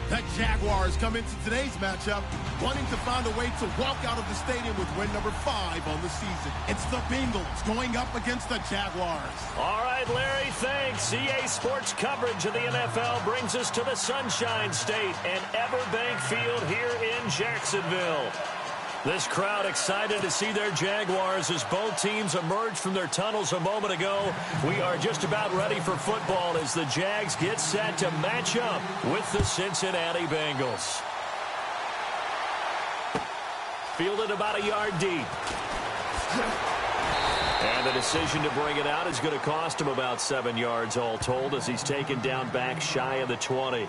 The Jaguars come into today's matchup wanting to find a way to walk out of the stadium with win number 5 on the season. It's the Bengals going up against the Jaguars. All right, Larry, thanks. EA Sports coverage of the NFL brings us to the Sunshine State and Everbank Field here in Jacksonville. This crowd excited to see their Jaguars as both teams emerged from their tunnels a moment ago. We are just about ready for football as the Jags get set to match up with the Cincinnati Bengals. Fielded about a yard deep. And the decision to bring it out is going to cost him about 7 yards all told as he's taken down back shy of the 20.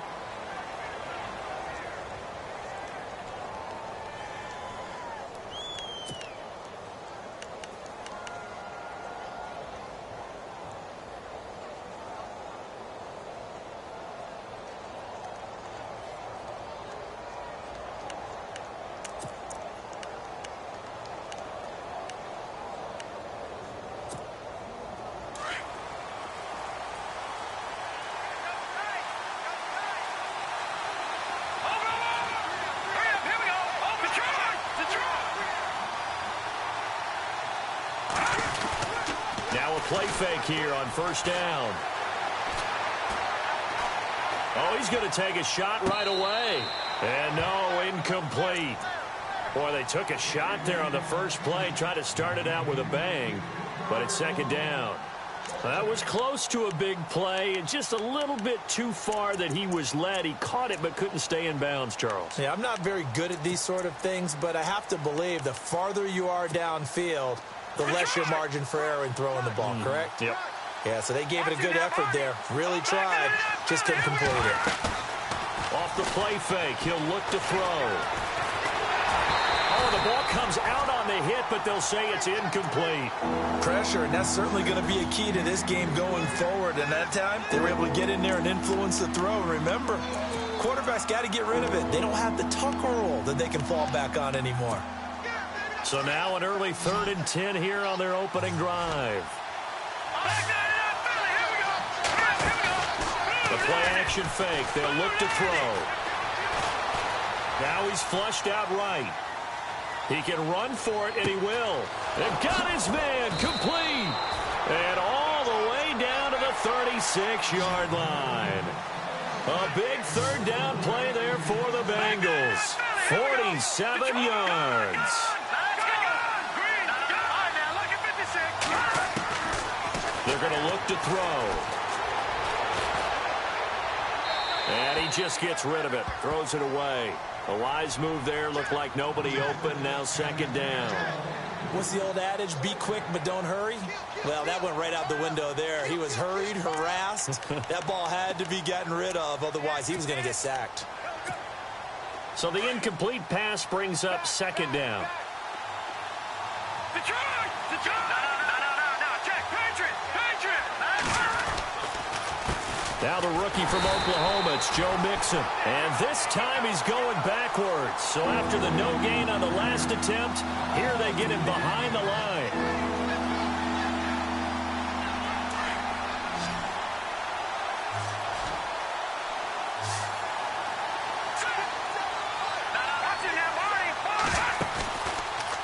Play fake here on first down. Oh, he's going to take a shot right away. And no, incomplete. Boy, they took a shot there on the first play, tried to start it out with a bang, but it's second down. That was close to a big play and just a little bit too far that he was led. He caught it but couldn't stay in bounds, Charles. Yeah, I'm not very good at these sort of things, but I have to believe the farther you are downfield, the less your margin for error in throwing the ball, correct? Yep. Yeah, so they gave it a good effort there. Really tried, just couldn't complete it. Off the play fake, he'll look to throw. Oh, the ball comes out on the hit, but they'll say it's incomplete. Pressure, and that's certainly going to be a key to this game going forward. And that time, they were able to get in there and influence the throw. Remember, quarterbacks got to get rid of it. They don't have the tucker roll that they can fall back on anymore. So now an early 3rd and 10 here on their opening drive. The play action fake. They'll look to throw. Now he's flushed out right. He can run for it, and he will. They've got his man complete. And all the way down to the 36-yard line. A big 3rd down play there for the Bengals. 47 yards. They're going to look to throw. And he just gets rid of it. Throws it away. A wise move there. Looked like nobody open. Now second down. What's the old adage? Be quick, but don't hurry. Well, that went right out the window there. He was hurried, harassed. That ball had to be gotten rid of. Otherwise, he was going to get sacked. So the incomplete pass brings up second down. Now the rookie from Oklahoma, it's Joe Mixon. And this time he's going backwards. So after the no gain on the last attempt, here they get him behind the line.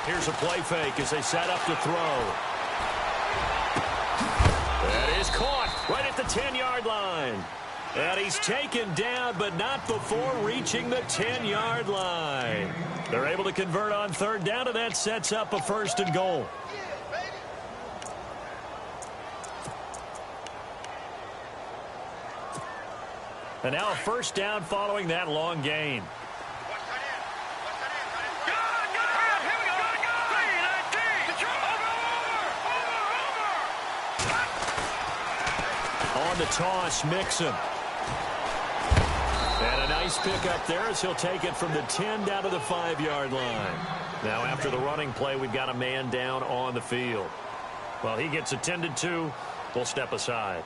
Here's a play fake as they set up to throw. That is caught right at the 10-yard line. And he's taken down, but not before reaching the 10-yard line. They're able to convert on 3rd down, and that sets up a 1st and goal. And now a 1st down following that long gain. On the toss, Mixon. And a nice pickup there as he'll take it from the 10 down to the 5-yard line. Now after the running play, we've got a man down on the field. Well, he gets attended to. We'll step aside.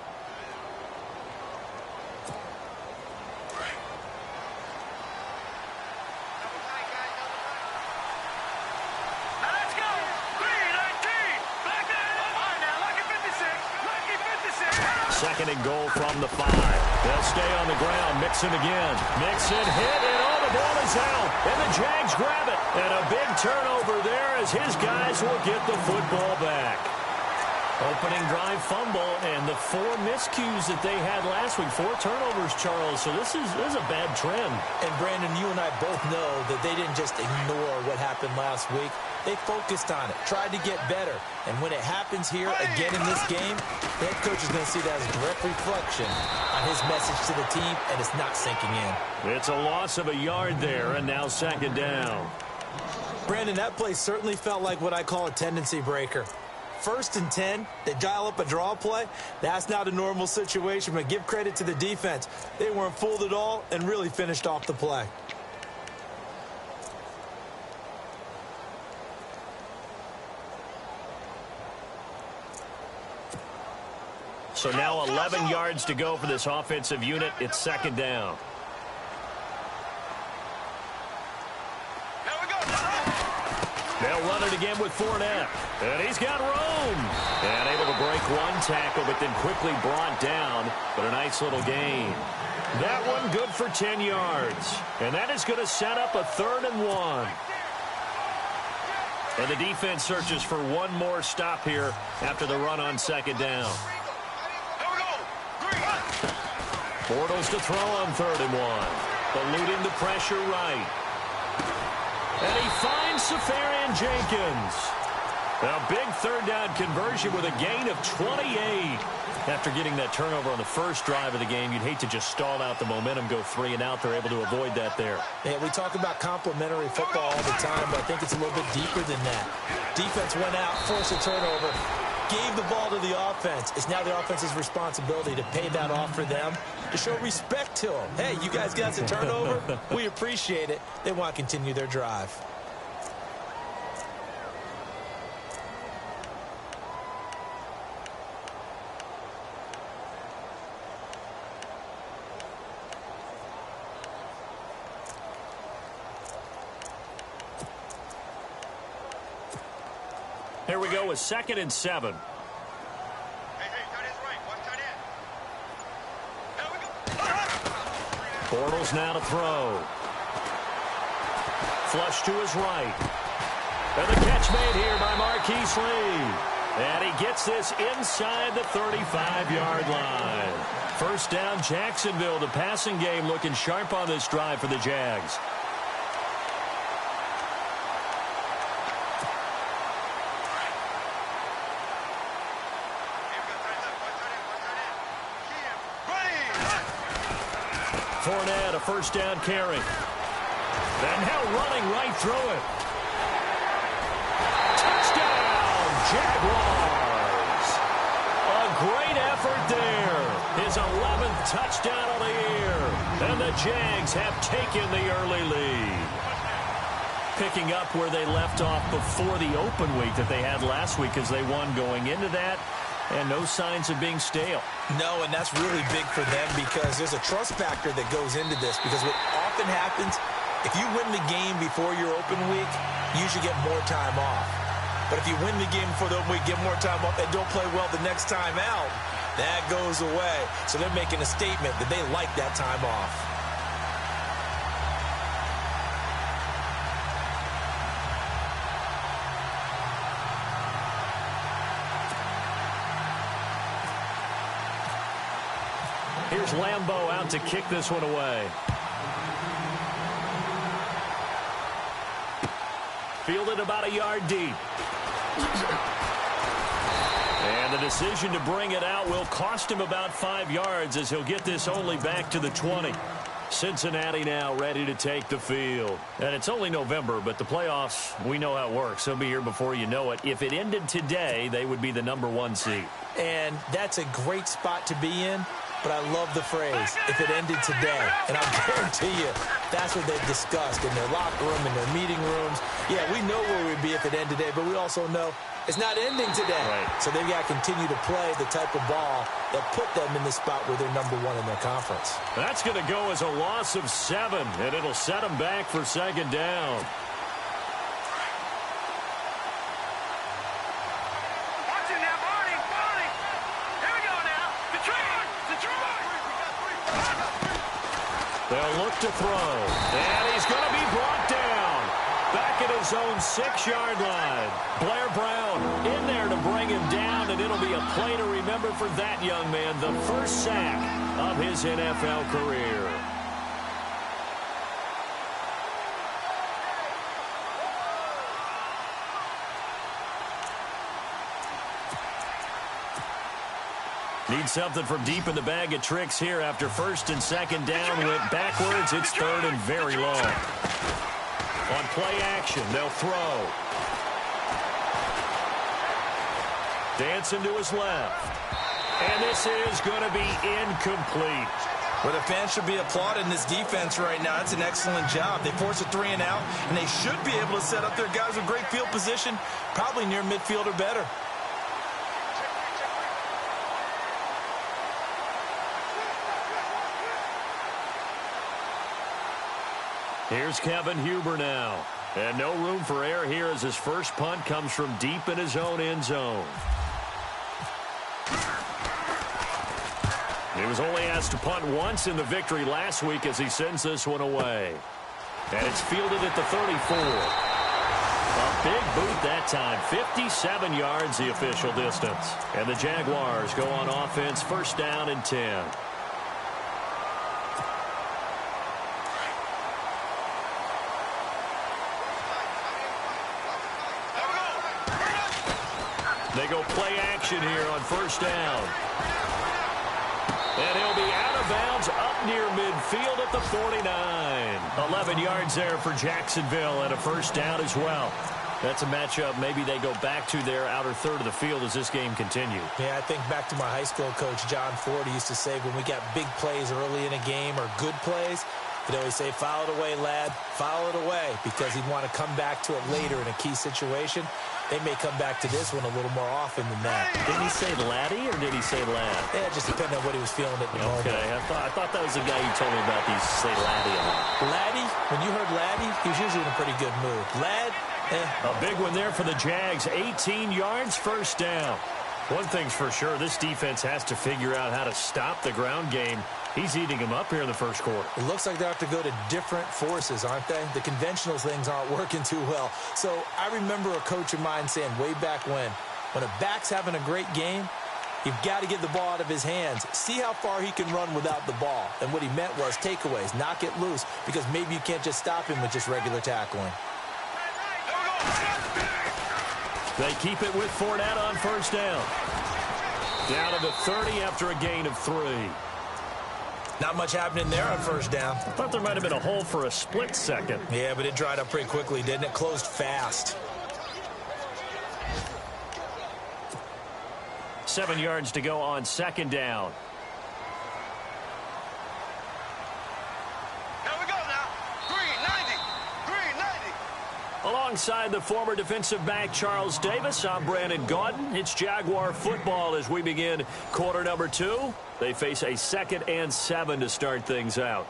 Second and goal from the 5. They'll stay on the ground. Mixon again. Mixon hit, and all the ball is out. And the Jags grab it. And a big turnover there as his guys will get the football back. Opening drive fumble, and the 4 miscues that they had last week. 4 turnovers, Charles. So this is a bad trend. And, Brandon, you and I both know that they didn't just ignore what happened last week. They focused on it, tried to get better. And when it happens here again in this game, the head coach is going to see that as a direct reflection on his message to the team, and it's not sinking in. It's a loss of a yard there, and now 2nd down. Brandon, that play certainly felt like what I call a tendency breaker. 1st and 10, they dial up a draw play. That's not a normal situation, but give credit to the defense. They weren't fooled at all and really finished off the play. So now 11 yards to go for this offensive unit. It's 2nd down. They'll run it again with Fournette. And he's got room. And able to break 1 tackle, but then quickly brought down. But a nice little gain. That one good for 10 yards. And that is going to set up a 3rd and 1. And the defense searches for one more stop here after the run on 2nd down. Bortles to throw on 3rd and 1. Eluding the pressure right. And he finds Safarian Jenkins. A big 3rd down conversion with a gain of 28. After getting that turnover on the first drive of the game, you'd hate to just stall out the momentum, go 3 and out. They're able to avoid that there. Yeah, we talk about complementary football all the time, but I think it's a little bit deeper than that. Defense went out, forced a turnover, gave the ball to the offense. It's now the offense's responsibility to pay that off for them, to show respect to them. Hey, you guys got a turnover? We appreciate it. They want to continue their drive. Here we go with 2nd and 7. Bortles now to throw. Flush to his right. And the catch made here by Marquise Lee. And he gets this inside the 35-yard line. 1st down, Jacksonville. The passing game looking sharp on this drive for the Jags. Fournette, a 1st down carry. And now running right through it. Touchdown, Jaguars. A great effort there. His 11th touchdown of the year. And the Jags have taken the early lead. Picking up where they left off before the open week that they had last week as they won going into that. And no signs of being stale. No, and that's really big for them because there's a trust factor that goes into this. Because what often happens, if you win the game before your open week, you usually get more time off. But if you win the game before the open week, get more time off, and don't play well the next time out, that goes away. So they're making a statement that they like that time off. Here's Lambeau out to kick this one away. Fielded about a yard deep. And the decision to bring it out will cost him about 5 yards as he'll get this only back to the 20. Cincinnati now ready to take the field. And it's only November, but the playoffs, we know how it works. They'll be here before you know it. If it ended today, they would be the #1 seed. And that's a great spot to be in. But I love the phrase, if it ended today. And I'll guarantee you, that's what they've discussed in their locker room, in their meeting rooms. Yeah, we know where we'd be if it ended today, but we also know it's not ending today. Right. So they've got to continue to play the type of ball that put them in the spot where they're #1 in their conference. That's going to go as a loss of 7, and it'll set them back for 2nd down. They'll look to throw. And he's going to be brought down. Back at his own 6-yard line. Blair Brown in there to bring him down, and it'll be a play to remember for that young man. The first sack of his NFL career. Need something from deep in the bag of tricks here after first and second down. Went backwards. It's third and very long. On play action, they'll throw. Dancing to his left. And this is going to be incomplete. Well, the fans should be applauding this defense right now. It's an excellent job. They force a 3-and-out, and they should be able to set up their guys with great field position, probably near midfield or better. Here's Kevin Huber now. And no room for error here as his first punt comes from deep in his own end zone. He was only asked to punt once in the victory last week as he sends this one away. And it's fielded at the 34. A big boot that time. 57 yards the official distance. And the Jaguars go on offense, first down and 10. They go play action here on first down. And he'll be out of bounds up near midfield at the 49. 11 yards there for Jacksonville and a first down as well. That's a matchup maybe they go back to their outer third of the field as this game continues. Yeah, I think back to my high school coach, John Ford. He used to say when we got big plays early in a game or good plays, he'd always say, foul it away, lad, foul it away, because he'd want to come back to it later in a key situation. They may come back to this one a little more often than that. Did he say laddie or did he say lad? Yeah, it just depended on what he was feeling at the moment. Okay, I thought that was the guy you told me about these say laddie a lot. Laddie, when you heard laddie, he was usually in a pretty good mood. Lad, A big one there for the Jags. 18 yards, first down. One thing's for sure, this defense has to figure out how to stop the ground game. He's eating him up here in the first quarter. It looks like they have to go to different forces, aren't they? The conventional things aren't working too well. So I remember a coach of mine saying way back when a back's having a great game, you've got to get the ball out of his hands. See how far he can run without the ball. And what he meant was takeaways, knock it loose, because maybe you can't just stop him with just regular tackling. They keep it with Fournette on first down. Down to the 30 after a gain of 3. Not much happening there on first down. I thought there might have been a hole for a split second. Yeah, but it dried up pretty quickly, didn't it? Closed fast. 7 yards to go on second down. Here we go now. 390. Alongside the former defensive back Charles Davis, I'm Brandon Gaudin. It's Jaguar football as we begin quarter number 2. They face a 2nd and 7 to start things out.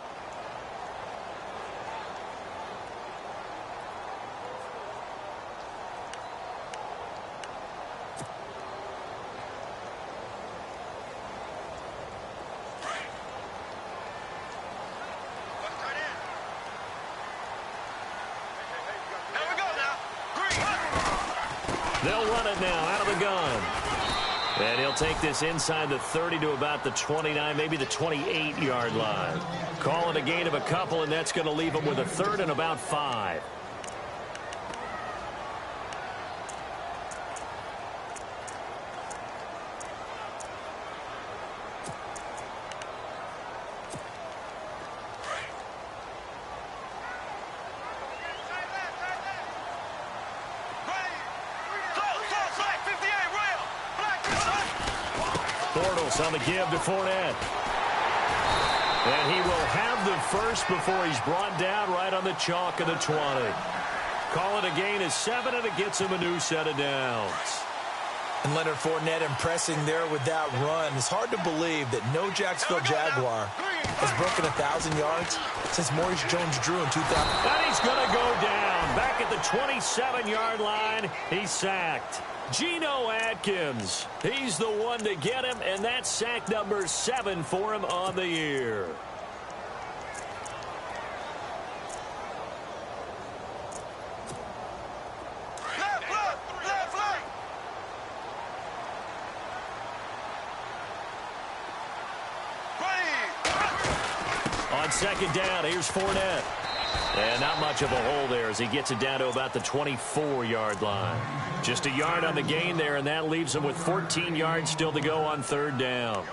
They'll run it now out of the gun. And he'll take this inside the 30 to about the 29, maybe the 28-yard line. Call it a gain of a couple, and that's going to leave him with a 3rd and about 5. On the give to Fournette. And he will have the first before he's brought down right on the chalk of the 20. Call it a gain of 7, and it gets him a new set of downs. And Leonard Fournette impressing there with that run. It's hard to believe that no Jacksonville Jaguar has broken 1,000 yards since Maurice Jones-Drew in 2000. And he's going to go down. Back at the 27-yard line, he's sacked. Geno Atkins, he's the one to get him, and that's sack number 7 for him on the year. on second down. Here's Fournette. And not much of a hole there as he gets it down to about the 24-yard line. Just a yard on the gain there, and that leaves him with 14 yards still to go on third down.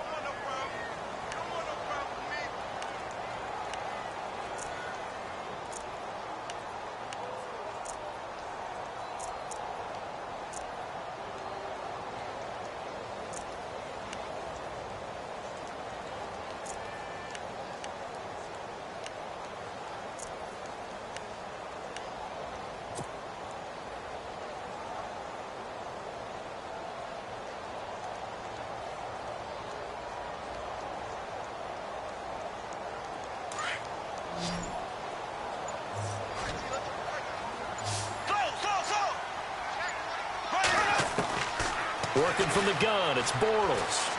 Working from the gun, it's Bortles.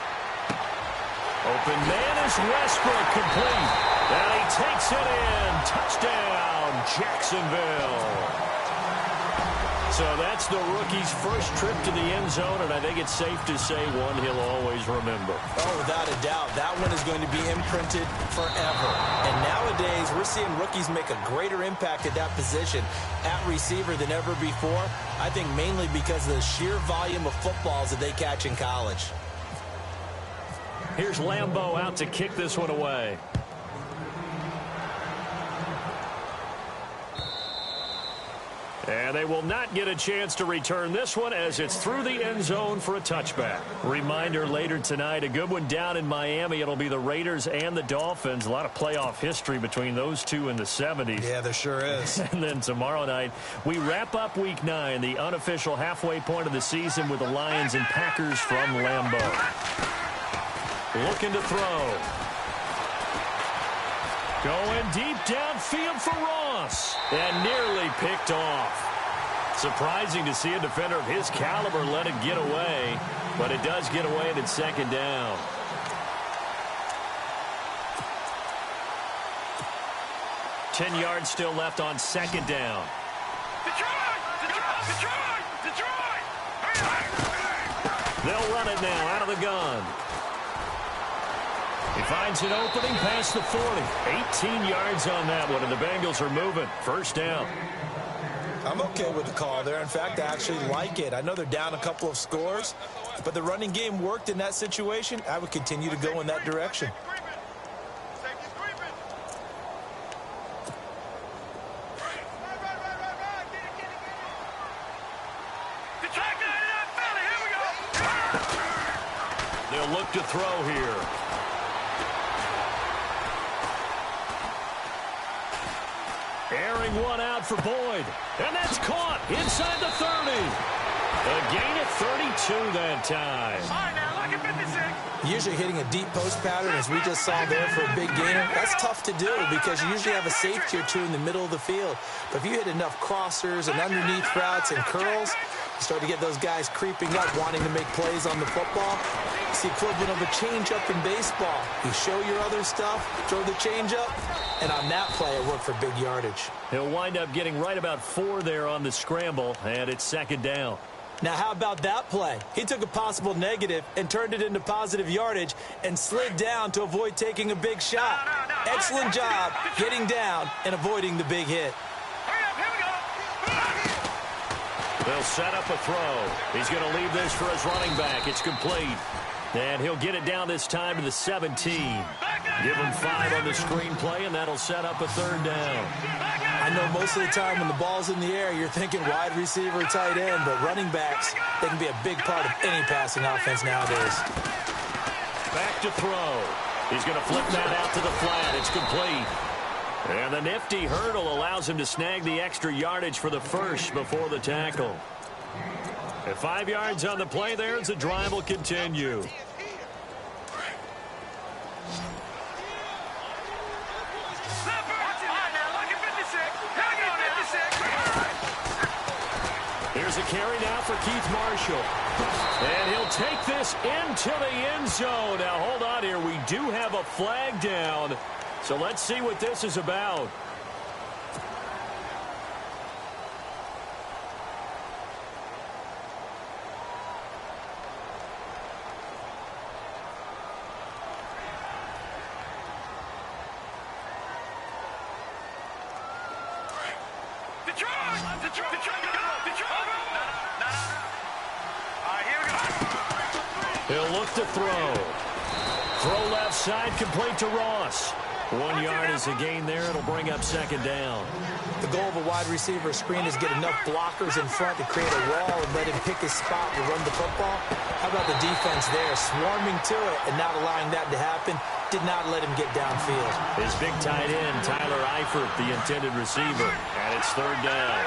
Open man is Westbrook, complete. And he takes it in. Touchdown, Jacksonville. So that's the rookie's first trip to the end zone, and I think it's safe to say one he'll always remember. Oh, without a doubt. That one is going to be imprinted forever. And nowadays, we're seeing rookies make a greater impact at that position at receiver than ever before. I think mainly because of the sheer volume of footballs that they catch in college. Here's Lambeau out to kick this one away. And they will not get a chance to return this one as it's through the end zone for a touchback. Reminder later tonight, a good one down in Miami. It'll be the Raiders and the Dolphins. A lot of playoff history between those two in the 70s. Yeah, there sure is. And then tomorrow night, we wrap up Week 9, the unofficial halfway point of the season with the Lions and Packers from Lambeau. Looking to throw. Going deep downfield for Ross. And nearly picked off. Surprising to see a defender of his caliber let it get away. But it does get away and it's second down. Ten yards still left on second down. Detroit! They'll run it now out of the gun. He finds an opening past the 40. 18 yards on that one, and the Bengals are moving. First down. I'm okay with the call there. In fact, I actually like it. I know they're down a couple of scores, but the running game worked in that situation. I would continue to go in that direction. They'll look to throw here. Airing one out for Boyd. And that's caught inside the 30. A gain at 32 that time. All right, now, look at 56. Usually hitting a deep post pattern, as we just saw there for a big gainer, that's tough to do because you usually have a safety or two in the middle of the field. But if you hit enough crossers and underneath routes and curls, you start to get those guys creeping up, wanting to make plays on the football. It's the equivalent of a changeup in baseball. You show your other stuff, throw the changeup, and on that play, it worked for big yardage. He'll wind up getting right about 4 there on the scramble, and it's second down. Now, how about that play? He took a possible negative and turned it into positive yardage and slid down to avoid taking a big shot. Excellent job getting down and avoiding the big hit. Hurry up, here we go. They'll set up a throw. He's going to leave this for his running back. It's complete. And he'll get it down this time to the 17. Give him 5 on the screenplay, and that'll set up a third down. I know most of the time when the ball's in the air, you're thinking wide receiver, tight end, but running backs, they can be a big part of any passing offense nowadays. Back to throw. He's going to flip that out to the flat. It's complete. And the nifty hurdle allows him to snag the extra yardage for the first before the tackle. At 5 yards on the play there as the drive will continue. Here's a carry now for Keith Marshall. And he'll take this into the end zone. Now, hold on here. We do have a flag down. So let's see what this is about. Detroit! Detroit! Detroit! Detroit! All right, here we go. He'll look to throw. Throw left side, complete to Ross. 1 yard is a gain there. It'll bring up second down. The goal of a wide receiver screen is get enough blockers in front to create a wall and let him pick his spot to run the football. How about the defense there, swarming to it and not allowing that to happen? Did not let him get downfield. His big tight end, Tyler Eifert, the intended receiver. And it's third down.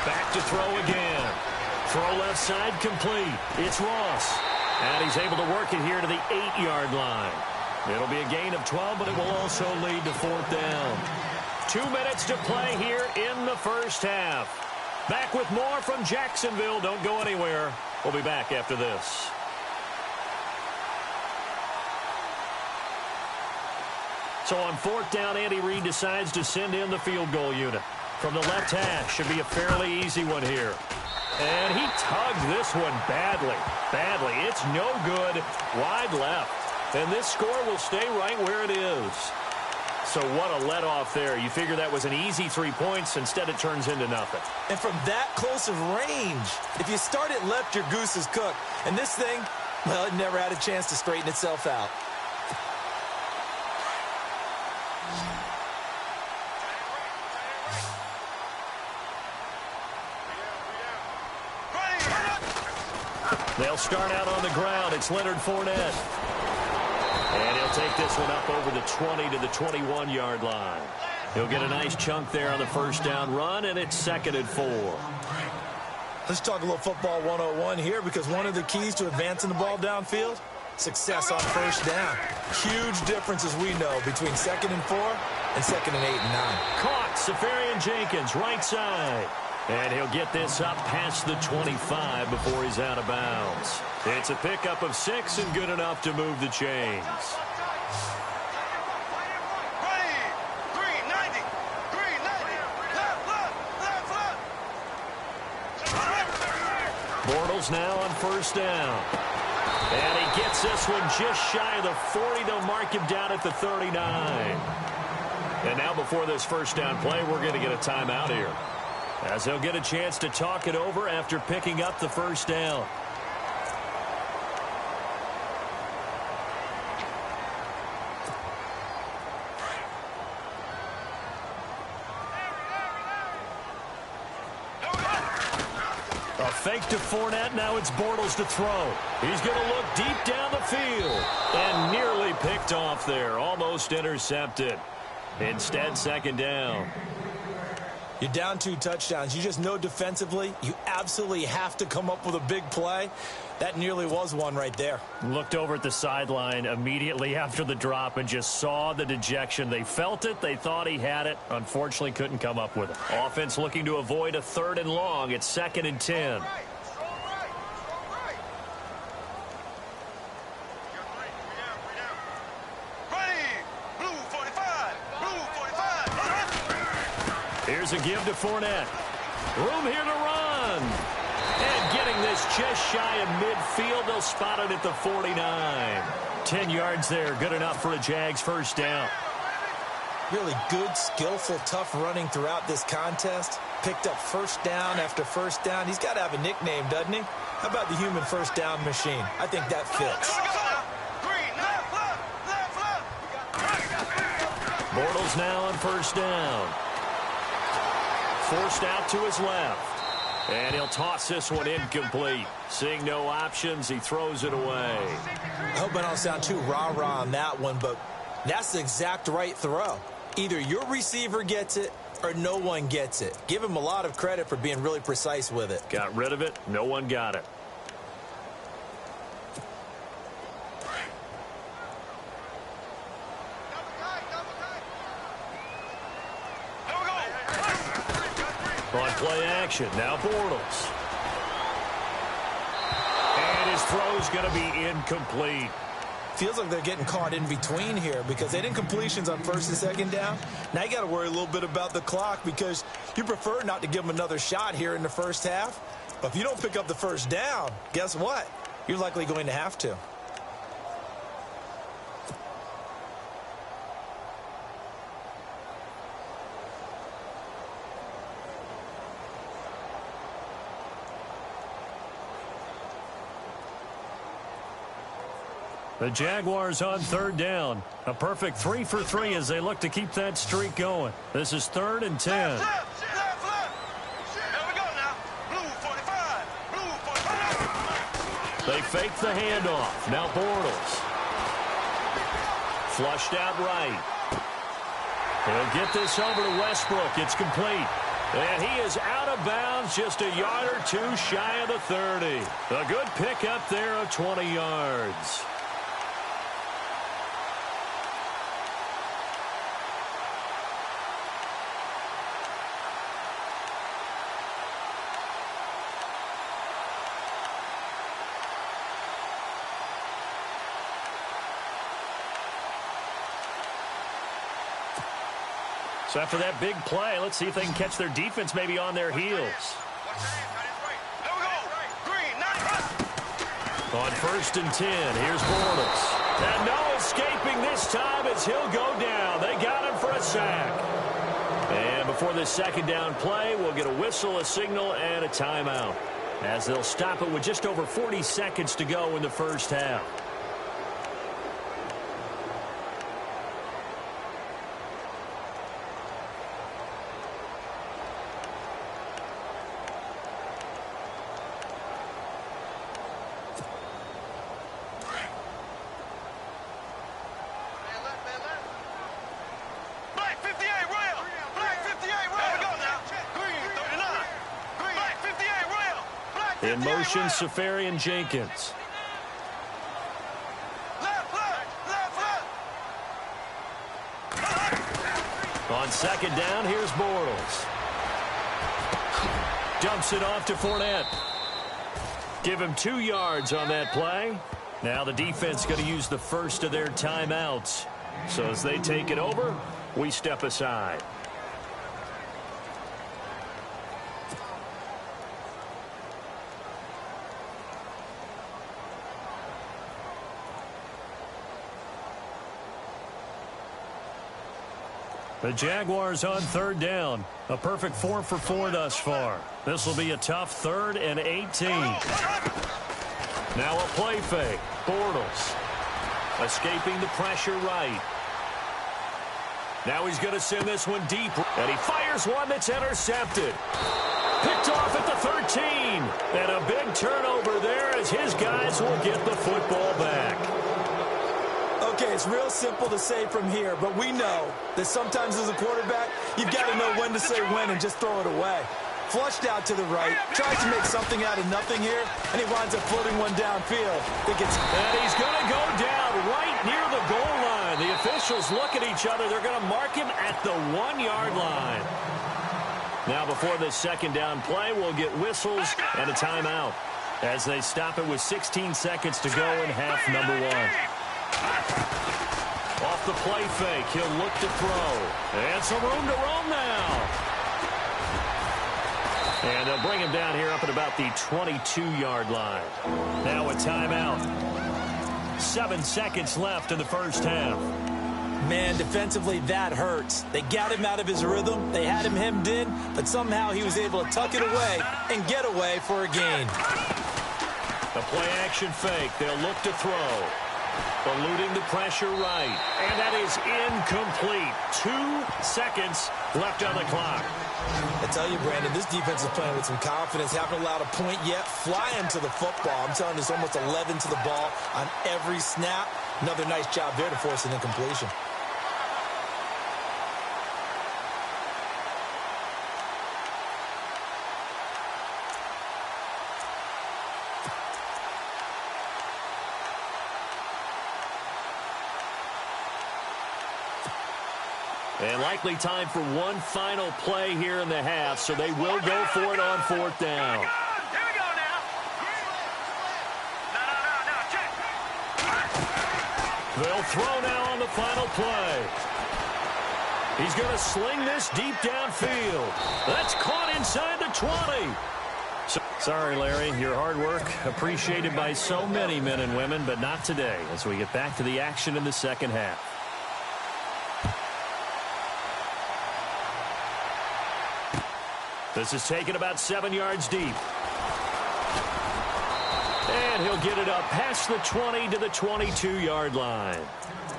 Back to throw again. Throw left side complete. It's Ross. And he's able to work it here to the 8-yard line. It'll be a gain of 12, but it will also lead to fourth down. 2 minutes to play here in the first half. Back with more from Jacksonville. Don't go anywhere. We'll be back after this. So on fourth down, Andy Reid decides to send in the field goal unit. From the left hash, should be a fairly easy one here. And he tugged this one badly. Badly. It's no good. Wide left. And this score will stay right where it is. So what a let-off there. You figure that was an easy 3 points. Instead, it turns into nothing. And from that close of range, if you start it left, your goose is cooked. And this thing, well, it never had a chance to straighten itself out. They'll start out on the ground. It's Leonard Fournette. And he'll take this one up over the 20 to the 21-yard line. He'll get a nice chunk there on the first down run, and it's 2nd and 4. Let's talk a little football 101 here, because one of the keys to advancing the ball downfield, success on first down. Huge difference, as we know, between 2nd and 4 and 2nd and 8 and 9. Caught. Safarian Jenkins, right side. And he'll get this up past the 25 before he's out of bounds. It's a pickup of 6 and good enough to move the chains. Bortles now on first down. And he gets this one just shy of the 40. They'll mark him down at the 39. And now before this first down play, we're going to get a timeout here, as they'll get a chance to talk it over after picking up the first down. A fake to Fournette. Now it's Bortles to throw. He's going to look deep down the field. And nearly picked off there. Almost intercepted. Instead, second down. You're down 2 touchdowns. You just know defensively you absolutely have to come up with a big play. That nearly was one right there. Looked over at the sideline immediately after the drop and just saw the dejection. They felt it. They thought he had it. Unfortunately, couldn't come up with it. Offense looking to avoid a 3rd and long. It's 2nd and 10. Here's a give to Fournette. Room here to run. And getting this just shy of midfield. They'll spot it at the 49. 10 yards there. Good enough for a Jags first down. Really good, skillful, tough running throughout this contest. Picked up first down after first down. He's got to have a nickname, doesn't he? How about the human first down machine? I think that fits. Bortles now on first down. Forced out to his left. And he'll toss this one incomplete. Seeing no options, he throws it away. I hope I don't sound too rah-rah on that one, but that's the exact right throw. Either your receiver gets it or no one gets it. Give him a lot of credit for being really precise with it. Got rid of it. No one got it. On play action, now Bortles. And his throw's going to be incomplete. Feels like they're getting caught in between here because they didn't completions on first and second down. Now you got to worry a little bit about the clock because you prefer not to give them another shot here in the first half. But if you don't pick up the first down, guess what? You're likely going to have to. The Jaguars on third down. A perfect 3 for 3 as they look to keep that streak going. This is 3rd and 10. Left. Here we go now. Blue 45. Blue 45. They fake the handoff. Now Bortles. Flushed out right. He'll get this over to Westbrook. It's complete. And he is out of bounds, just a yard or two shy of the 30. A good pickup there of 20 yards. So after that big play, let's see if they can catch their defense maybe on their heels. Here we go. Green, nice. On 1st and 10, here's Bortles. And no escaping this time as he'll go down. They got him for a sack. And before this 2nd down play, we'll get a whistle, a signal, and a timeout, as they'll stop it with just over 40 seconds to go in the first half. In motion, Safarian Jenkins. Left. On 2nd down, here's Bortles. Dumps it off to Fournette. Give him 2 yards on that play. Now the defense going to use the first of their timeouts. So as they take it over, we step aside. The Jaguars on 3rd down. A perfect 4 for 4 thus far. This will be a tough 3rd and 18. Now a play fake. Bortles escaping the pressure right. Now he's going to send this one deep. And he fires one that's intercepted. Picked off at the 13. And a big turnover there as his guys will get the football back. Okay, it's real simple to say from here, but we know that sometimes as a quarterback, you've got to know when to say when and just throw it away. Flushed out to the right, tries to make something out of nothing here, and he winds up floating one downfield. And he's going to go down right near the goal line. The officials look at each other. They're going to mark him at the 1-yard line. Now before this 2nd down play, we'll get whistles and a timeout as they stop it with 16 seconds to go in half number 1. Off the play fake, he'll look to throw. And some room to roam now. And they'll bring him down here up at about the 22-yard line. Now a timeout. 7 seconds left in the first half. Man, defensively, that hurts. They got him out of his rhythm. They had him hemmed in, but somehow he was able to tuck it away and get away for a gain. The play-action fake. They'll look to throw. Eluding the pressure right. And that is incomplete. 2 seconds left on the clock. I tell you, Brandon, this defense is playing with some confidence. Haven't allowed a point yet. Flying to the football. I'm telling you, it's almost 11 to the ball on every snap. Another nice job there to force an incompletion. And likely time for one final play here in the half, so they will go for it on 4th down. Here we go now. No, check. They'll throw now on the final play. He's going to sling this deep downfield. That's caught inside the 20. Sorry, Larry, your hard work appreciated by so many men and women, but not today as we get back to the action in the second half. This is taken about 7 yards deep. And he'll get it up past the 20 to the 22-yard line.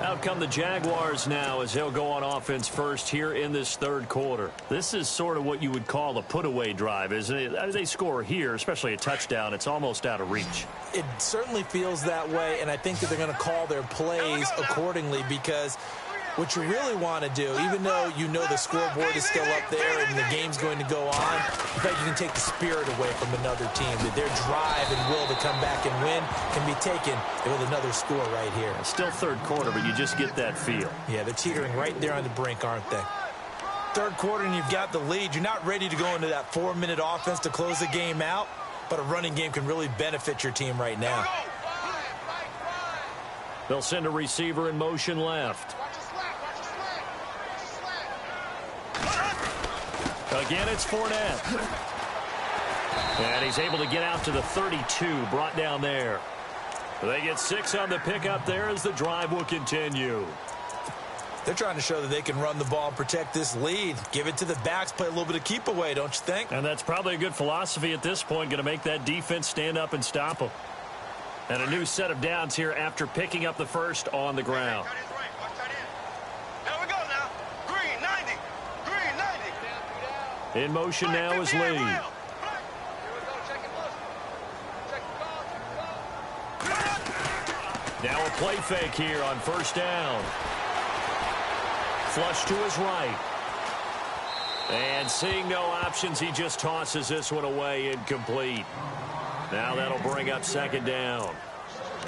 Out come the Jaguars now as they'll go on offense first here in this third quarter. This is sort of what you would call a put-away drive, isn't it? As they score here, especially a touchdown, it's almost out of reach. It certainly feels that way, and I think that they're going to call their plays accordingly because what you really want to do, even though you know the scoreboard is still up there and the game's going to go on, in fact, you can take the spirit away from another team. That their drive and will to come back and win can be taken with another score right here. Still third quarter, but you just get that feel. Yeah, they're teetering right there on the brink, aren't they? Third quarter and you've got the lead. You're not ready to go into that 4-minute offense to close the game out, but a running game can really benefit your team right now. They'll send a receiver in motion left. Again, it's Fournette. And he's able to get out to the 32, brought down there. They get 6 on the pickup there as the drive will continue. They're trying to show that they can run the ball and protect this lead. Give it to the backs, play a little bit of keep away, don't you think? And that's probably a good philosophy at this point, going to make that defense stand up and stop them. And a new set of downs here after picking up the first on the ground. In motion now is Lee. Now a play fake here on first down. Flush to his right. And seeing no options, he just tosses this one away, incomplete. Now that'll bring up second down.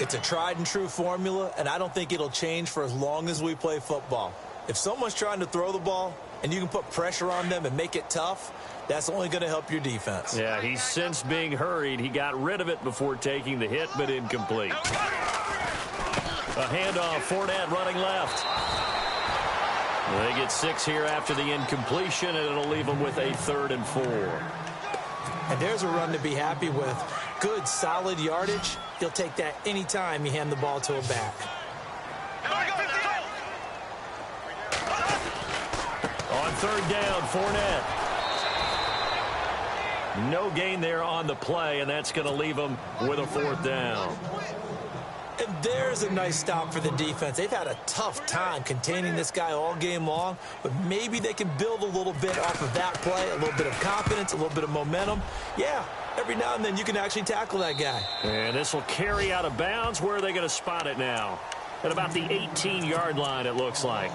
It's a tried and true formula, and I don't think it'll change for as long as we play football. If someone's trying to throw the ball and you can put pressure on them and make it tough, that's only going to help your defense. Yeah, he's since being hurried. He got rid of it before taking the hit, but incomplete. A handoff, Fournette running left. They get 6 here after the incompletion, and it'll leave them with a 3rd and 4. And there's a run to be happy with. Good, solid yardage. He'll take that anytime you hand the ball to a back. On third down, Fournette. No gain there on the play, and that's going to leave them with a 4th down. And there's a nice stop for the defense. They've had a tough time containing this guy all game long, but maybe they can build a little bit off of that play, a little bit of confidence, a little bit of momentum. Yeah, every now and then you can actually tackle that guy. And this will carry out of bounds. Where are they going to spot it now? At about the 18-yard line, it looks like.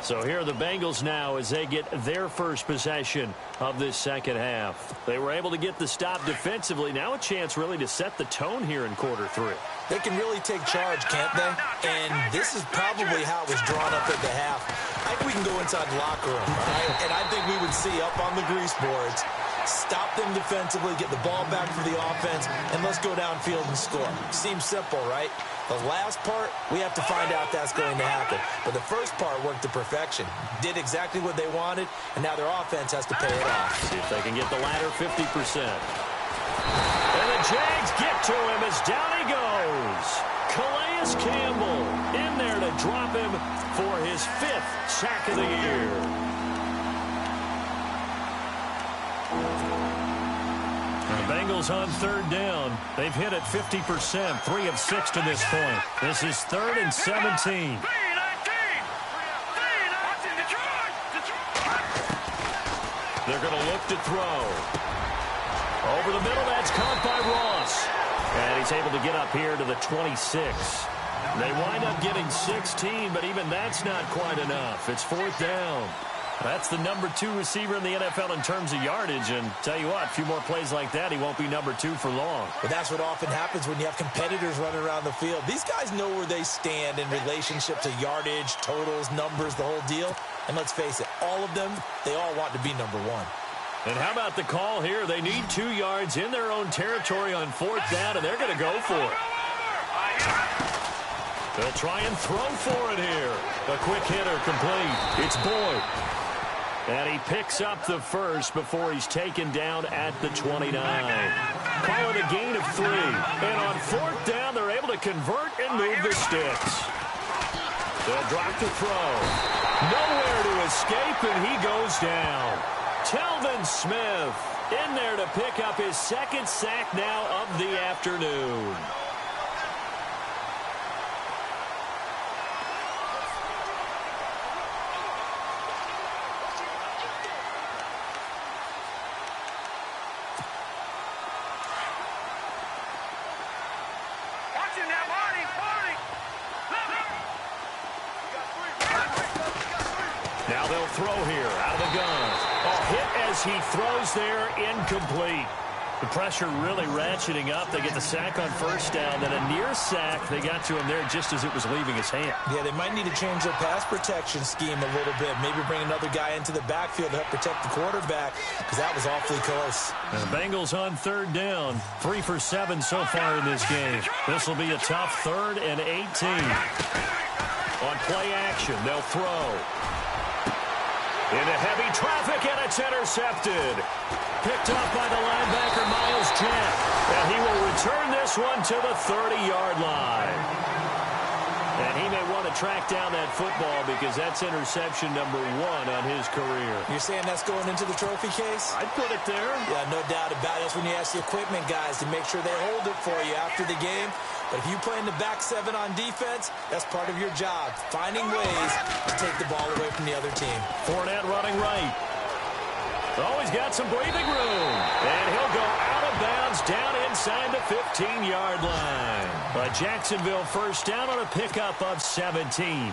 So here are the Bengals now as they get their first possession of this second half. They were able to get the stop defensively. Now a chance really to set the tone here in quarter 3. They can really take charge, can't they? And this is probably how it was drawn up at the half. I think we can go inside the locker room, right? And I think we would see up on the grease boards, stop them defensively, get the ball back for the offense, and let's go downfield and score. Seems simple, right? The last part, we have to find out that's going to happen. But the first part worked to perfection. Did exactly what they wanted, and now their offense has to pay it off. See if they can get the latter 50%. And the Jags get to him as down he goes. Calais Campbell in there to drop him for his 5th sack of the year. The Bengals on third down. They've hit it 50%, 3 of 6 to this point. This is 3rd and 17. They're going to look to throw. Over the middle, that's caught by Ross. And he's able to get up here to the 26. They wind up getting 16, but even that's not quite enough. It's 4th down. That's the number 2 receiver in the NFL in terms of yardage. And tell you what, a few more plays like that, he won't be number 2 for long. But that's what often happens when you have competitors running around the field. These guys know where they stand in relationship to yardage, totals, numbers, the whole deal. And let's face it, all of them, they all want to be number 1. And how about the call here? They need 2 yards in their own territory on 4th down, and they're going to go for it. They'll try and throw for it here. A quick hitter complete. It's Boyd. And he picks up the first before he's taken down at the 29. Call it a gain of 3. And on 4th down, they're able to convert and move the sticks. They'll drop the throw. Nowhere to escape, and he goes down. Telvin Smith in there to pick up his second sack now of the afternoon. Now they'll throw here out of the gun. A hit as he throws there, incomplete. The pressure really ratcheting up. They get the sack on first down, then a near sack. They got to him there just as it was leaving his hand. Yeah, they might need to change their pass protection scheme a little bit. Maybe bring another guy into the backfield to help protect the quarterback, because that was awfully close. And the Bengals on third down. 3 for 7 so far in this game. This will be a tough 3rd and 18. On play action, they'll throw. Into heavy traffic, and it's intercepted. Picked up by the linebacker, Miles Jack. And he will return this one to the 30-yard line. And he may want to track down that football because that's interception number 1 on his career. You're saying that's going into the trophy case? I'd put it there. Yeah, no doubt about it. That's when you ask the equipment guys to make sure they hold it for you after the game. But if you play in the back 7 on defense, that's part of your job, finding ways to take the ball away from the other team. Fournette running right. Oh, he's got some breathing room. And he'll go out of bounds down inside the 15-yard line. A Jacksonville first down on a pickup of 17.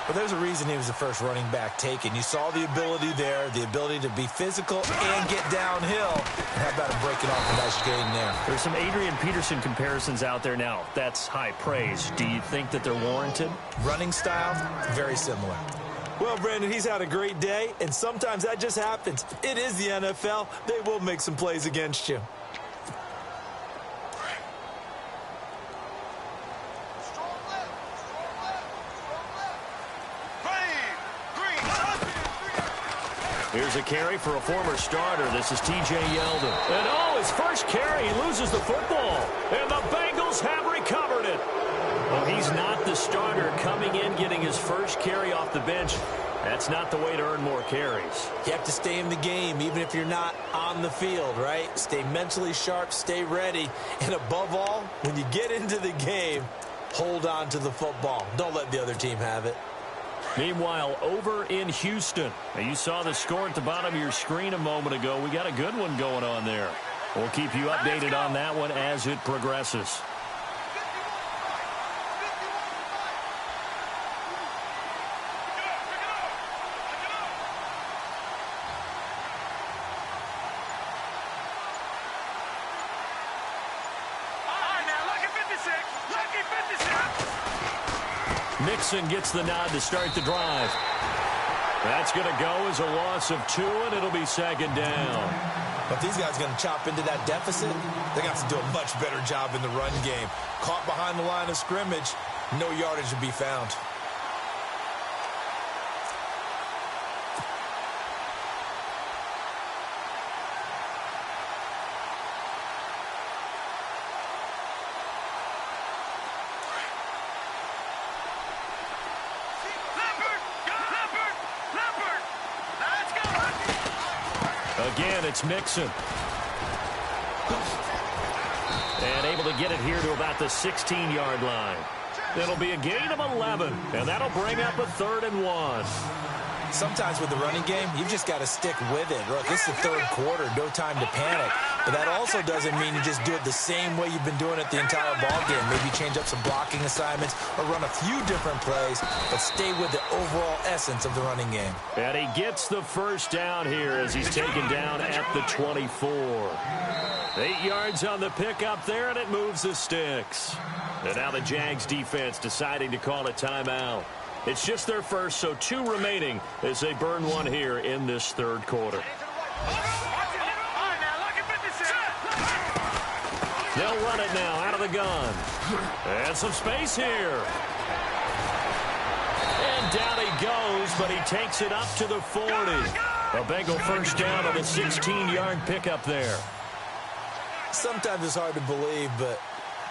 But there's a reason he was the first running back taken. You saw the ability there, the ability to be physical and get downhill. And how about him breaking off a nice gain there? There's some Adrian Peterson comparisons out there now. That's high praise. Do you think that they're warranted? Running style, very similar. Well, Brandon, he's had a great day, and sometimes that just happens. It is the NFL. They will make some plays against you. Here's a carry for a former starter. This is T.J. Yeldon. And oh, his first carry, he loses the football. And the Bengals have recovered it. Well, he's not the starter coming in, getting his first carry off the bench. That's not the way to earn more carries. You have to stay in the game, even if you're not on the field, right? Stay mentally sharp, stay ready. And above all, when you get into the game, hold on to the football. Don't let the other team have it. Meanwhile, over in Houston, now you saw the score at the bottom of your screen a moment ago. We got a good one going on there. We'll keep you updated on that one as it progresses. Mixon gets the nod to start the drive. That's going to go as a loss of 2, and it'll be second down. But these guys are going to chop into that deficit. They got to do a much better job in the run game. Caught behind the line of scrimmage, no yardage to be found. Again, it's Mixon. And able to get it here to about the 16-yard line. It'll be a gain of 11, and that'll bring up a 3rd and 1. Sometimes with the running game, you've just got to stick with it. Look, this is the 3rd quarter, no time to panic. But that also doesn't mean you just do it the same way you've been doing it the entire ball game. Maybe change up some blocking assignments or run a few different plays, but stay with the overall essence of the running game. And he gets the first down here as he's taken down at the 24. 8 yards on the pickup there, and it moves the sticks. And now the Jags defense deciding to call a timeout. It's just their first, so 2 remaining as they burn one here in this 3rd quarter. They'll run it now out of the gun. And some space here. And down he goes, but he takes it up to the 40. A Bengal first down on a 16-yard pickup there. Sometimes it's hard to believe, but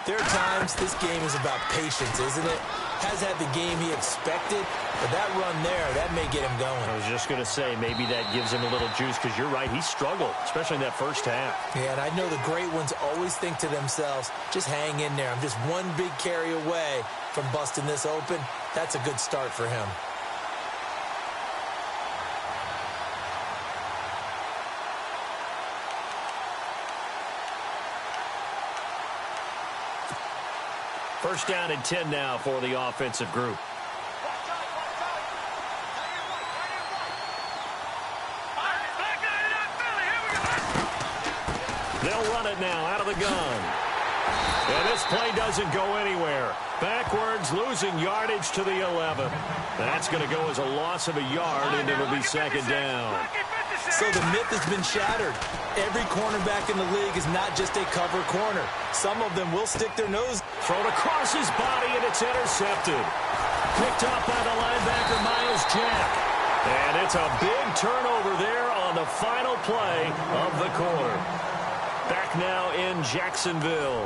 there are times this game is about patience, isn't it? has had the game he expected, but that run there, that may get him going. I was just going to say, maybe that gives him a little juice, because you're right, he struggled, especially in that first half. Yeah, and I know the great ones always think to themselves, just hang in there. I'm just one big carry away from busting this open. That's a good start for him. First down and 10 now for the offensive group. They'll run it now out of the gun. And this play doesn't go anywhere. Backwards, losing yardage to the 11. That's going to go as a loss of a yard, and it'll be second down. So the myth has been shattered. Every cornerback in the league is not just a cover corner. Some of them will stick their nose. Thrown across his body, and it's intercepted. Picked up by the linebacker, Miles Jack. And it's a big turnover there on the final play of the quarter. Back now in Jacksonville.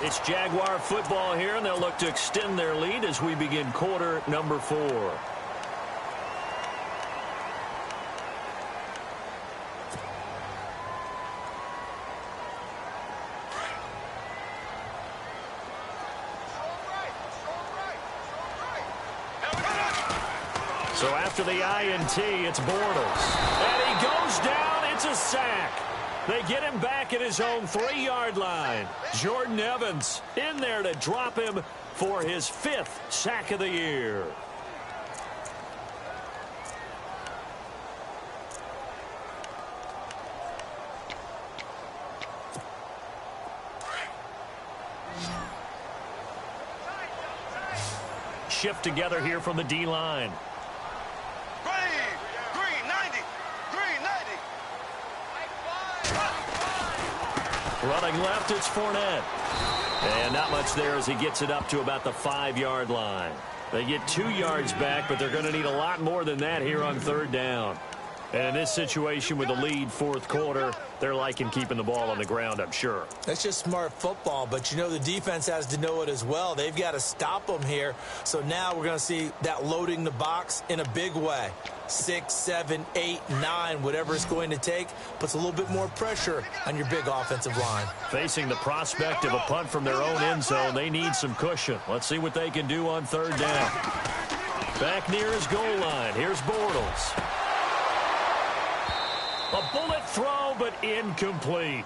It's Jaguar football here, and they'll look to extend their lead as we begin quarter number 4. So after the INT, it's Bortles. And he goes down. It's a sack. They get him back at his own 3-yard line. Jordan Evans in there to drop him for his 5th sack of the year. Shift together here from the D-line. Running left, it's Fournette. And not much there as he gets it up to about the 5-yard line. They get 2 yards back, but they're going to need a lot more than that here on third down. And in this situation with the lead fourth quarter, they're liking keeping the ball on the ground, I'm sure. That's just smart football, but you know the defense has to know it as well. They've got to stop them here. So now we're going to see that loading the box in a big way. 6, 7, 8, 9, whatever it's going to take, puts a little bit more pressure on your big offensive line. Facing the prospect of a punt from their own end zone, they need some cushion. Let's see what they can do on third down. Back near his goal line, here's Bortles. A bullet throw, but incomplete.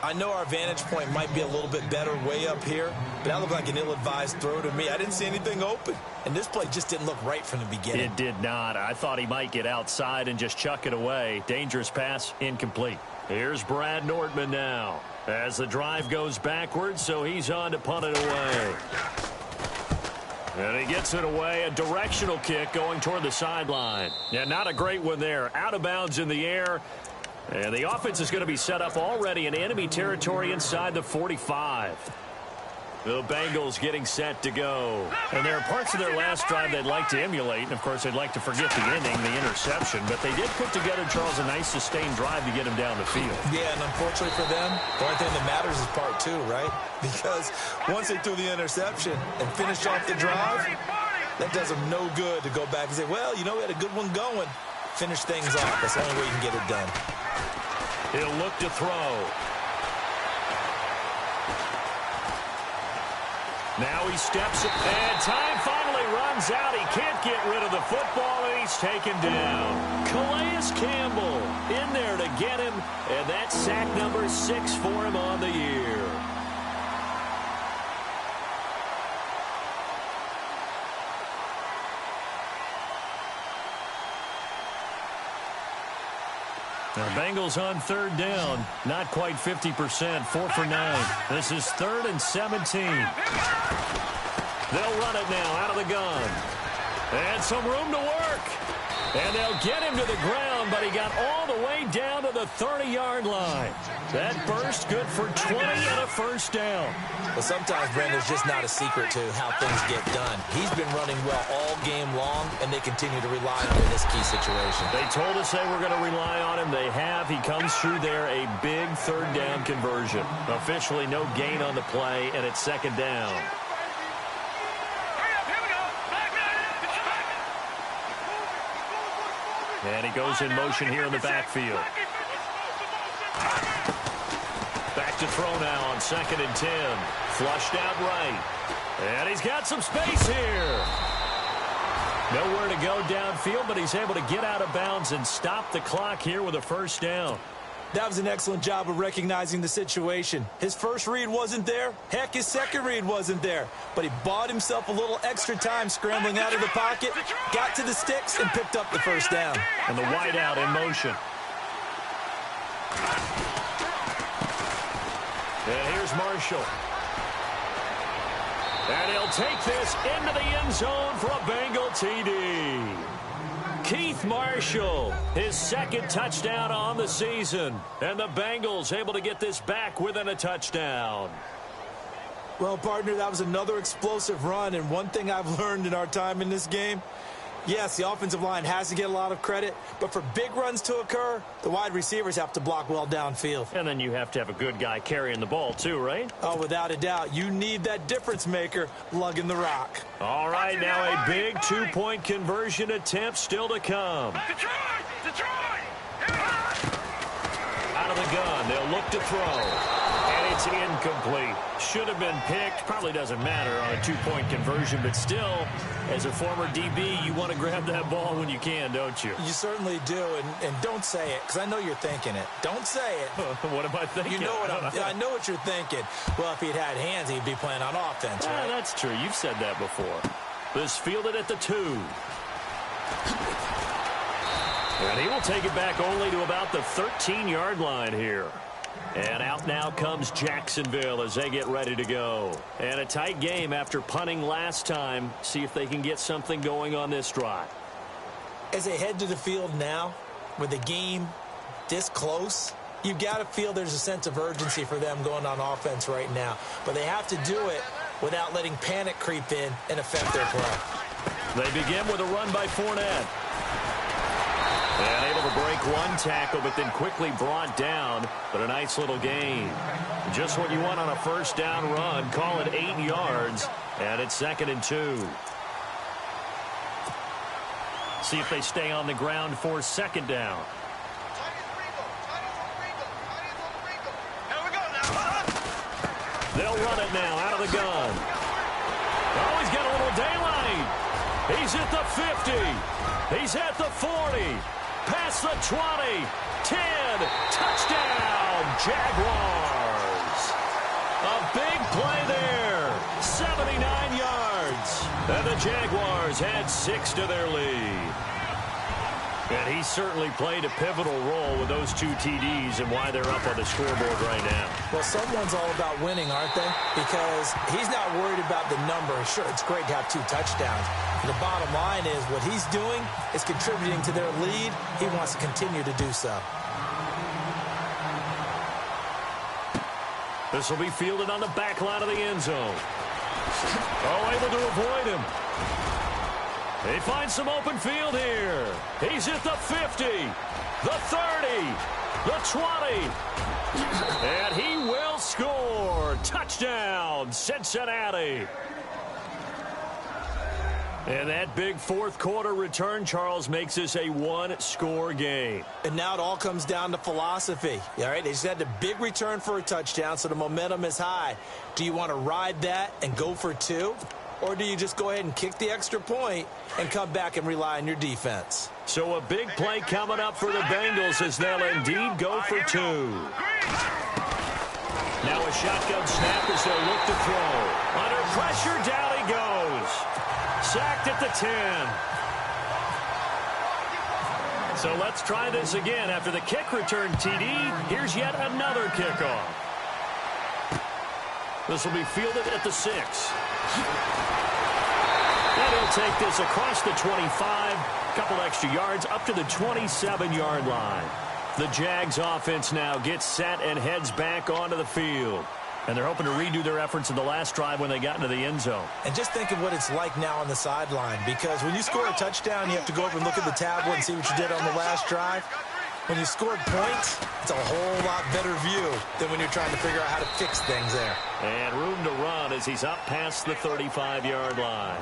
I know our vantage point might be a little bit better way up here, but that looked like an ill-advised throw to me. I didn't see anything open, and this play just didn't look right from the beginning. It did not. I thought he might get outside and just chuck it away. Dangerous pass, incomplete. Here's Brad Nordman now as the drive goes backwards, so he's on to punt it away. And he gets it away, a directional kick going toward the sideline. Yeah, not a great one there. Out of bounds in the air. And the offense is going to be set up already in enemy territory inside the 45. The Bengals getting set to go. And there are parts of their last drive they'd like to emulate. And, of course, they'd like to forget the ending, the interception. But they did put together, Charles, a nice sustained drive to get him down the field. Yeah, and unfortunately for them, the only thing that matters is part 2, right? Because once they threw the interception and finished off the drive, that does them no good to go back and say, well, you know, we had a good one going. Finish things off. That's the only way you can get it done. He'll look to throw. Now he steps it, and time finally runs out. He can't get rid of the football, and he's taken down. Calais Campbell in there to get him, and that's sack number 6 for him on the year. The Bengals on third down, not quite 50%, 4 for 9. This is 3rd and 17. They'll run it now out of the gun. And some room to work. And they'll get him to the ground, but he got all the way down to the 30-yard line. That burst good for 20 and a first down. But sometimes, Brent, there's just not a secret to how things get done. He's been running well all game long, and they continue to rely on him in this key situation. They told us they were going to rely on him. They have. He comes through there, a big third down conversion. Officially no gain on the play, and it's second down. Hurry up, here we go. And he goes in motion here in the backfield. Back to throw now on 2nd and 10. Flushed out right. And he's got some space here. Nowhere to go downfield, but he's able to get out of bounds and stop the clock here with a first down. That was an excellent job of recognizing the situation. His first read wasn't there. Heck, his second read wasn't there. But he bought himself a little extra time scrambling out of the pocket, got to the sticks, and picked up the first down. And the wideout in motion. And here's Marshall. And he'll take this into the end zone for a Bengal TD. Keith Marshall, his second touchdown on the season. And the Bengals able to get this back within a touchdown. Well, partner, that was another explosive run. And one thing I've learned in our time in this game, yes, the offensive line has to get a lot of credit, but for big runs to occur, the wide receivers have to block well downfield. And then you have to have a good guy carrying the ball too, right? Oh, without a doubt. You need that difference maker lugging the rock. All right, now a big two-point conversion attempt still to come. Out of the gun, they'll look to throw. And it's incomplete. Should have been picked. Probably doesn't matter on a two-point conversion, but still, as a former DB, you want to grab that ball when you can, don't you? You certainly do, and don't say it, because I know you're thinking it. Don't say it. What am I thinking? You know what I know what you're thinking. Well, if he'd had hands, he'd be playing on offense, right? That's true. You've said that before. This fielded at the 2. And he will take it back only to about the 13-yard line here. And out now comes Jacksonville as they get ready to go. And a tight game after punting last time. See if they can get something going on this drive. As they head to the field now, with the game this close, you've got to feel there's a sense of urgency for them going on offense right now. But they have to do it without letting panic creep in and affect their play. They begin with a run by Fournette. And able to break one tackle, but then quickly brought down. But a nice little gain. Just what you want on a first down run. Call it 8 yards. And it's 2nd and 2. See if they stay on the ground for 2nd down. They'll run it now out of the gun. Oh, he's got a little daylight. He's at the 50. He's at the 40. Past the 20. 10. Touchdown, Jaguars. A big play there. 79 yards. And the Jaguars had 6 to their lead. And he certainly played a pivotal role with those 2 TDs and why they're up on the scoreboard right now. Well, someone's all about winning, aren't they? Because he's not worried about the number. Sure, it's great to have 2 touchdowns. The bottom line is what he's doing is contributing to their lead. He wants to continue to do so. This will be fielded on the back line of the end zone. Oh, able to avoid him. They find some open field here. He's at the 50, the 30, the 20. And he will score. Touchdown, Cincinnati. And that big fourth quarter return, Charles, makes this a one-score game. And now it all comes down to philosophy. All right, they just had a big return for a touchdown, so the momentum is high. Do you want to ride that and go for 2? Or do you just go ahead and kick the extra point and come back and rely on your defense? So a big play coming up for the Bengals as they'll indeed go for 2. Now a shotgun snap as they'll look to throw. Under pressure, down he goes. Sacked at the 10. So let's try this again. After the kick return TD, here's yet another kickoff. This will be fielded at the 6. And he'll take this across the 25. Couple extra yards up to the 27-yard line. The Jags offense now gets set and heads back onto the field. And they're hoping to redo their efforts in the last drive when they got into the end zone. And just think of what it's like now on the sideline. Because when you score a touchdown, you have to go over and look at the tablet and see what you did on the last drive. When you scored points, it's a whole lot better view than when you're trying to figure out how to fix things there. And room to run as he's up past the 35-yard line.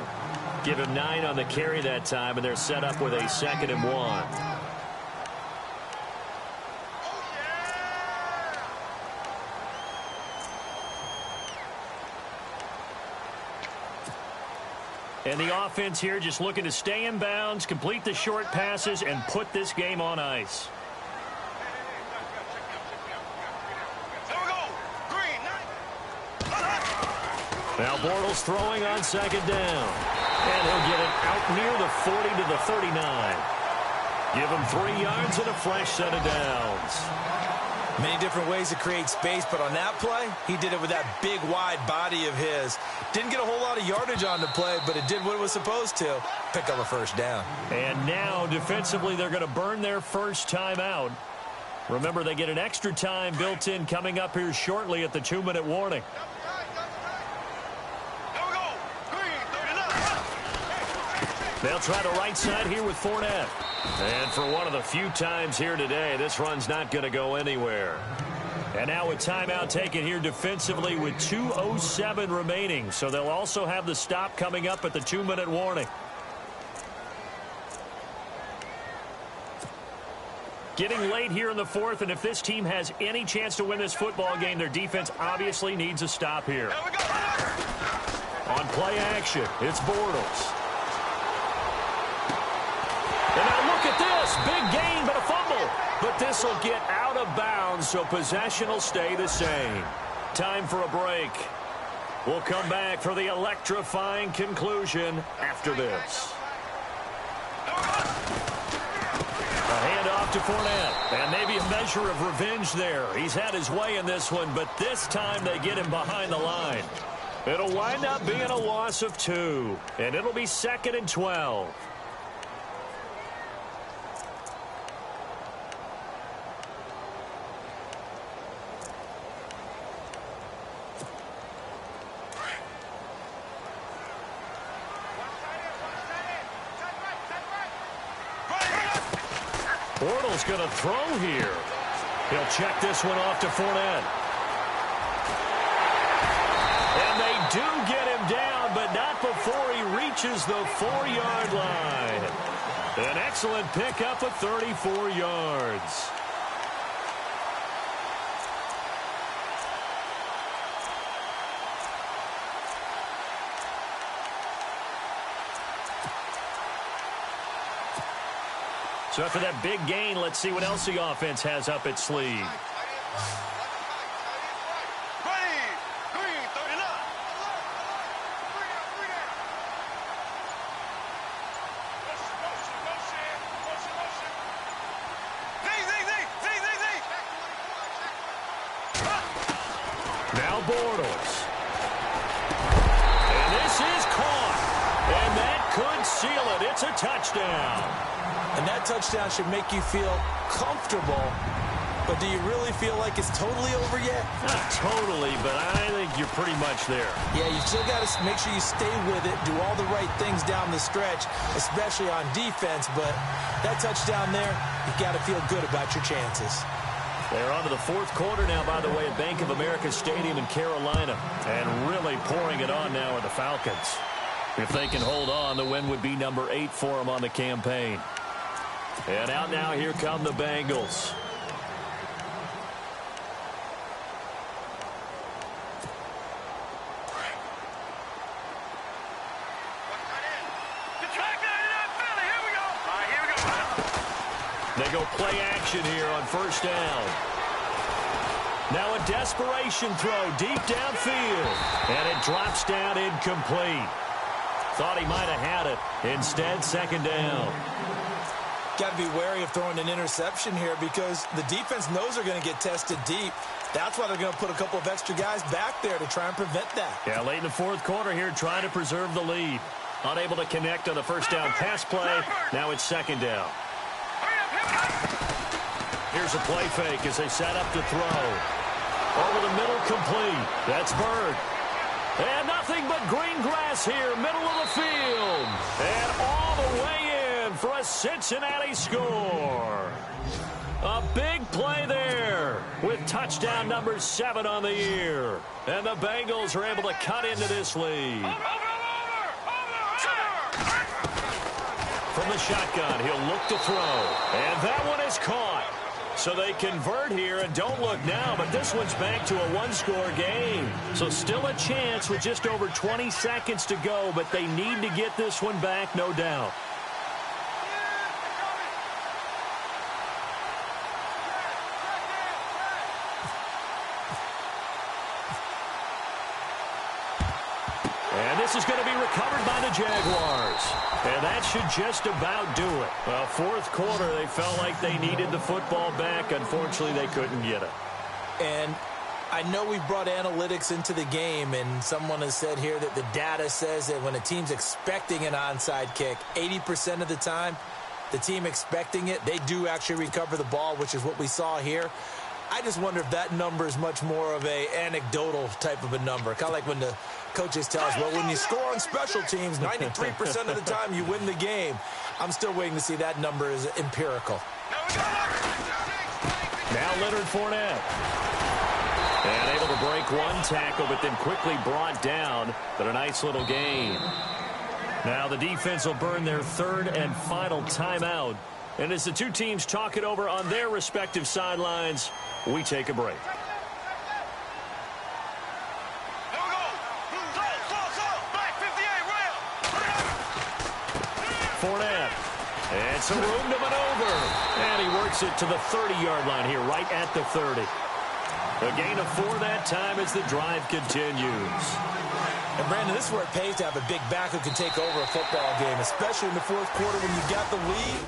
Give him 9 on the carry that time, and they're set up with a 2nd and 1. And the offense here just looking to stay in bounds, complete the short passes, and put this game on ice. Now Bortles throwing on second down. And he'll get it out near the 40 to the 39. Give him 3 yards and a fresh set of downs. Many different ways to create space, but on that play, he did it with that big, wide body of his. Didn't get a whole lot of yardage on the play, but it did what it was supposed to. Pick up a first down. And now, defensively, they're going to burn their first time out. Remember, they get an extra time built in coming up here shortly at the 2-minute warning. They'll try the right side here with Fournette. And for one of the few times here today, this run's not going to go anywhere. And now a timeout taken here defensively with 2:07 remaining. So they'll also have the stop coming up at the 2-minute warning. Getting late here in the fourth, and if this team has any chance to win this football game, their defense obviously needs a stop here. On play action, it's Bortles. And now look at this. Big gain, but a fumble. But this will get out of bounds, so possession will stay the same. Time for a break. We'll come back for the electrifying conclusion after this. A handoff to Fournette. And maybe a measure of revenge there. He's had his way in this one, but this time they get him behind the line. It'll wind up being a loss of 2. And it'll be 2nd and 12. Bortles going to throw here. He'll check this one off to Fournette. And they do get him down, but not before he reaches the 4-yard line. An excellent pickup of 34 yards. So after that big gain, let's see what else the offense has up its sleeve. Now Bortles. And this is caught. And that could seal it. It's a touchdown. And that touchdown should make you feel comfortable. But do you really feel like it's totally over yet? Not totally, but I think you're pretty much there. Yeah, you still got to make sure you stay with it, do all the right things down the stretch, especially on defense. But that touchdown there, you've got to feel good about your chances. They're on to the fourth quarter now, by the way, at Bank of America Stadium in Carolina. And really pouring it on now are the Falcons. If they can hold on, the win would be number 8 for them on the campaign. And out now, here come the Bengals. They go play action here on first down. Now a desperation throw deep downfield. And it drops down incomplete. Thought he might have had it. Instead, second down. Got to be wary of throwing an interception here because the defense knows they're going to get tested deep. That's why they're going to put a couple of extra guys back there to try and prevent that. Yeah, late in the fourth quarter here, trying to preserve the lead. Unable to connect on the first down pass play. Now it's second down. Here's a play fake as they set up to throw. Over the middle, complete. That's Bird. And nothing but green grass here, middle of the field. And all the way in for a Cincinnati score. A big play there with touchdown number 7 on the year. And the Bengals are able to cut into this lead. From the shotgun, he'll look to throw. And that one is caught. So they convert here, and don't look now, but this one's back to a one-score game. So still a chance with just over 20 seconds to go, but they need to get this one back, no doubt. And this is going to be recovered by the Jaguars. And that should just about do it. Well, fourth quarter, they felt like they needed the football back. Unfortunately, they couldn't get it. And I know we brought analytics into the game, and someone has said here that the data says that when a team's expecting an onside kick, 80% of the time, the team expecting it, they do actually recover the ball, which is what we saw here. I just wonder if that number is much more of a anecdotal type of a number. Kind of like when the coaches tell us, well, when you score on special teams, 93% of the time you win the game. I'm still waiting to see that number is empirical. Now Leonard Fournette. And able to break one tackle, but then quickly brought down. But a nice little gain. Now the defense will burn their third and final timeout. And as the two teams talk it over on their respective sidelines, we take a break. Fournette. And some room to maneuver. And he works it to the 30-yard line here, right at the 30. A gain of 4 that time as the drive continues. And, Brandon, this is where it pays to have a big back who can take over a football game, especially in the fourth quarter when you got the lead.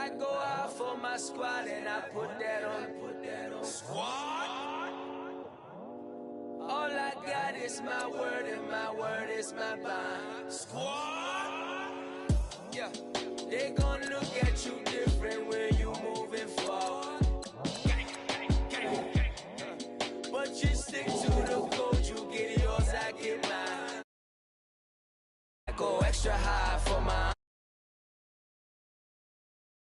I go out for my squad and I put that on. Squad. All I got is my word and my word is my bond. Squad. Yeah, they gon'